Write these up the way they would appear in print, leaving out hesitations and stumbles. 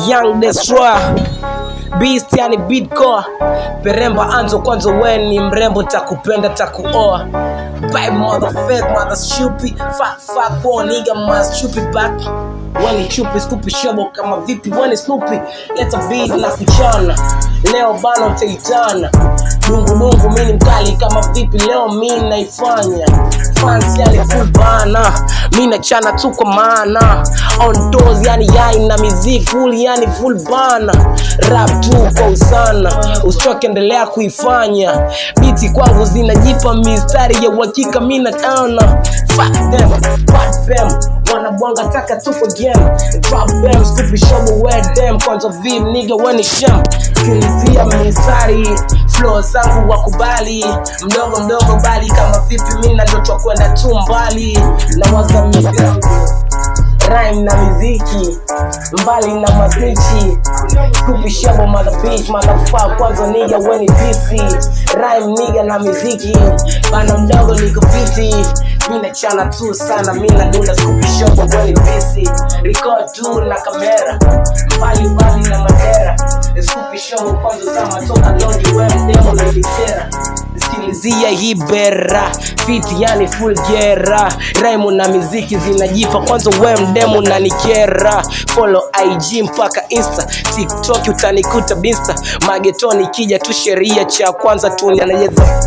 Young Destroyer Beast, yani beatcore. Peremba anzo kwanza, weni mrembo, takupenda takuoa. Bye motherfucker, mother stupid. Fuck boy nigga, mother stupid back. Wani chupi skupi shobo kama vipi wani snoopy. Leta beat na kuchana, leo bana utaitana. Dungu mini mkali kama vipi, leo mini naifanya. Fans yani full bana, mina chana tu kwa maana. On toes yani yai na miziki full, yani full bana. Rap tu kwa usana, usichoke endelea kuifanya. Biti kwangu zinajipa mistari ya uhakika, mina kaona. Fuck them, fuck them, wanabwanga taka tu kwa game. Drop them, stupid show wear them. Kwanza vim nigga when it's sham. Kilizia mistari, flow zangu wakubali. Mdogo bali kama vipi mina ndoto kwenda tu mbali. Na waza migangu rhyme na miziki mbali na mazichi. Stupid show mother bitch, motherfucker. Kwanza nigga when it's busy. Rhyme nigga na miziki bana, mdogo niko fiti. Mina chana tu sana, mina dunda stupid show when it's busy. Record tu na kamera mbali na madera. Stupid show kwanza zama toka longi wewe demo na dikera. Sikilizia hii bera fit yani full gera. Rhyme na miziki zinajipa, kwanza wewe mdemo na nikera. Follow IG mpaka Insta, TikTok utanikuta binsta. Magetoni kija tu sheria cha kwanza tu anayeza.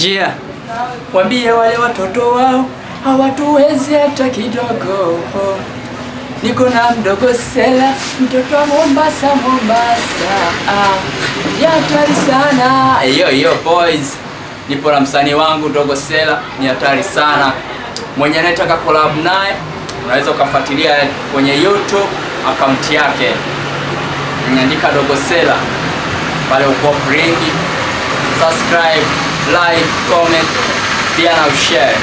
Yeah, wambie wale watoto wao hawatuwezi hata kidogo. Niko na mdogo Sela, mtoto wa Mombasa. Ya hatari sana. Yo boys, nipo na msanii wangu Dogo Sela, ni hatari sana. Mwenye anataka collab naye unaweza ukafuatilia kwenye YouTube account yake. Unaandika Dogo Sela pale, uko ringi. Subscribe, like, comment, pia na share.